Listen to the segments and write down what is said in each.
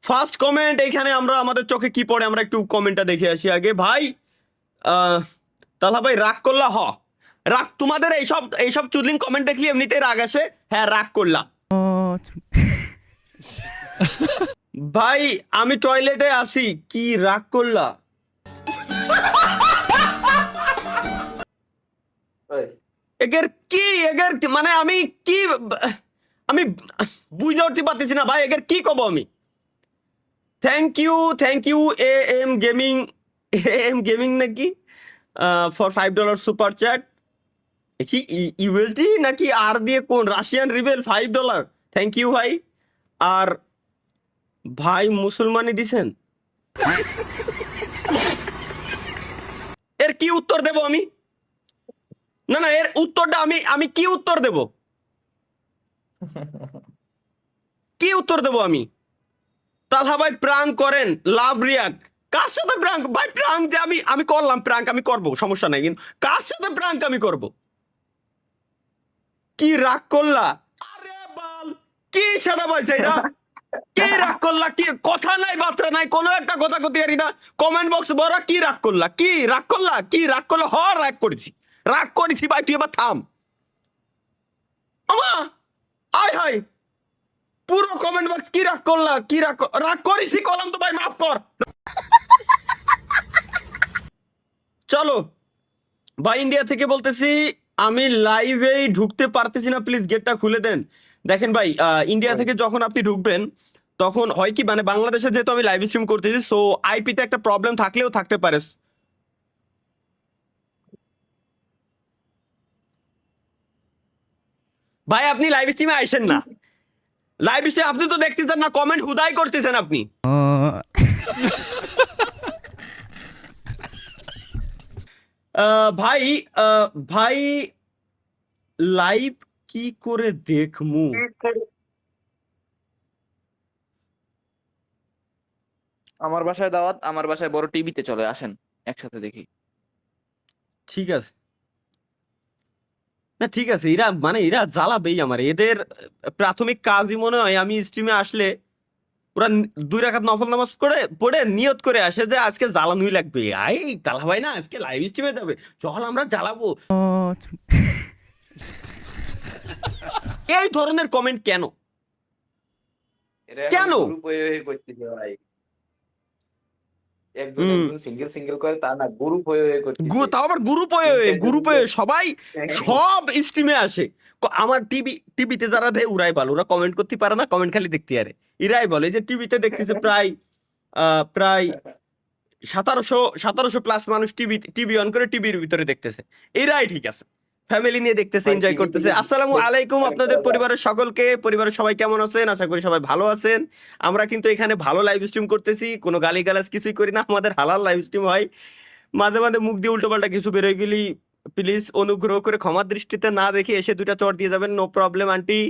First comment এইখানে আমরা আমাদের চোখে কি পড়ে আমরা একটু কমেন্টটা দেখে আসি আগে ভাই। তাহলে ভাই রাগ করলা রাগ তোমাদের এইসব চুদলিং কমেন্ট দেখলি এমনিতেই রাগ আসে। হ্যাঁ রাগ করলা ভাই আমি টয়লেটে আসি কি রাগ করলা এগের মানে আমি বুঝে উঠতে পারতেছি না ভাই এগের কি কব আমি। থ্যাংক ইউ এম গেমিং নাকি ফর $5 সুপার চ্যাট কি ইউএসডি নাকি আর দিয়ে কোন রাশিয়ান রিবেল $5। থ্যাংক ইউ ভাই। আর ভাই মুসলমানি দিছেন এর কি উত্তর দেব আমি? না এর উত্তরটা আমি কি উত্তর দেব? কি উত্তর দেব আমি? তালহা ভাই প্রাঙ্ক করেন লাভ রিয়াক্ট। কার সাথে প্রাঙ্ক ভাই? প্রাঙ্ক যে আমি করলাম, প্রাঙ্ক আমি করবো, সমস্যা নাই, কিন্তু কার সাথে প্রাঙ্ক আমি করব? কি রাগ করলা? আরে বাল কি সেটা বলছে এটা? কি রাগ করলা? কি কথা নাই বার্তা নাই, কোনো একটা কথা কতি আরি না। কমেন্ট বক্স বড় কি রাগ করলা? কি রাগ করলা? কি রাগ করলা? রাগ করেছি ভাই, তুই এবার থাম। আমা আয় হাই পুরো কমেন্ট বক্স কি রাগ করলা? কি রাগ করেছি কলাম তো ভাই, মাফ কর। চলো ভাই ইন্ডিয়া থেকে বলতেছি আমি লাইভেই ঢুকতে পারতেছি না, প্লিজ গেটটা খুলে দেন। দেখেন ভাই ইন্ডিয়া থেকে যখন আপনি ঢুকবেন তখন হয় কি, মানে বাংলাদেশে যেহেতু আমি লাইভ স্ট্রিম করতেছি, সো আইপিতে একটা প্রবলেম থাকলেও থাকতে পারে। ভাই আপনি লাইভ স্ট্রিমে আইসেন না, লাইভ স্ট্রিমে আপনি তো দেখতেছেন না, কমেন্ট হুদাই করতেছেন আপনি। ভাই ভাই লাইভ কি করে দেখমু? আমার বাসায় দাওয়াত, আমার বাসায় বড় টিভিতে চলে আসেন একসাথে দেখি। ঠিক আছে না, ঠিক আছে, এরা জ্বালাবেই আমার। এদের প্রাথমিক কাজই মনে হয় আমি স্ট্রিমে আসলে ওরা 2 রাকাত নফল নামাজ পড়ে নিয়ত করে আসে যে আজকে জ্বালানোই লাগবে। তালা ভাই না আজকে লাইভ স্ট্রিমে যাবে, চল আমরা জ্বালাবো। এই ধরনের কমেন্ট কেন? কেন? ভাই একজন সিঙ্গেল করে তা না, গ্রুপ হয়ে করতেছে। তাও আবার গ্রুপ হয়ে সবাই সব স্ট্রিমে আসে। আমার টিভিতে যারা দেয় উড়াই বল, ওরা কমেন্ট করতে পারে না, কমেন্ট খালি দেখতে পারে। এরাই বলে যে টিভিতে দেখতেছে প্রায় 1700 প্লাস মানুষ টিভি অন করে টিভির ভিতরে দেখতেছে। এরাই ঠিক আছে, ফ্যামিলি নিয়ে দেখতেছে, এনজয় করতেছে। আসসালামু আলাইকুম আপনাদের পরিবারের সকলকে। পরিবারের সবাই কেমন আছেন? আশা করি সবাই ভালো আছেন। আমরা কিন্তু এখানে ভালো লাইভ স্ট্রিম করতেছি, কোনো গালিগালাজ কিছুই করি না, আমাদের হালাল লাইভ স্ট্রিম হয়। মাঝে মাঝে মুখ দিয়ে উল্টোপাল্টা কিছু বেরোয় গেলি প্লিজ অনুগ্রহ করে ক্ষমার দৃষ্টিতে না দেখে এসে 2টা চড় দিয়ে যাবেন, নো প্রবলেম আন্টি।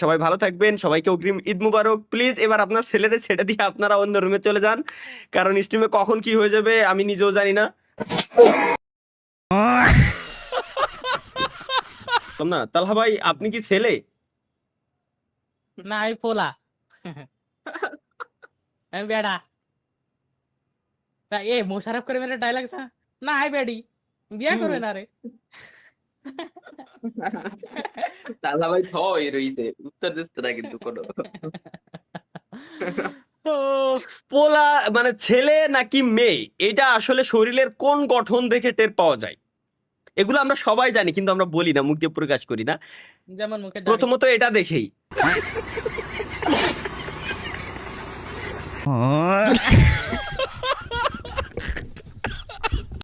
সবাই ভালো থাকবেন, সবাইকে অগ্রিম ঈদ মুবারক। প্লিজ এবার আপনার ছেলেরে ছেড়ে দিয়ে আপনারা অন্য রুমে চলে যান, কারণ স্ট্রিমে কখন কি হয়ে যাবে আমি নিজেও জানি না। না তালহা ভাই আপনি কি ছেলে? না আমি পোলা। আমি বেড়া। এ মোশারফ করে মেরে ডায়লগ था না আই বেডি বিয়া করবে না রে। তালা ভাই থই রইছে, উত্তর দিচ্ছে না কিন্তু কোনো। পোলা মানে ছেলে নাকি মেয়ে, এটা আসলে শরীরের কোন গঠন দেখে টের পাওয়া যায়? এগুলো আমরা সবাই জানি, কিন্তু আমরা বলি না, মুখ দিয়ে প্রকাশ করি না। যেমন মুখে প্রথমত এটা দেখেই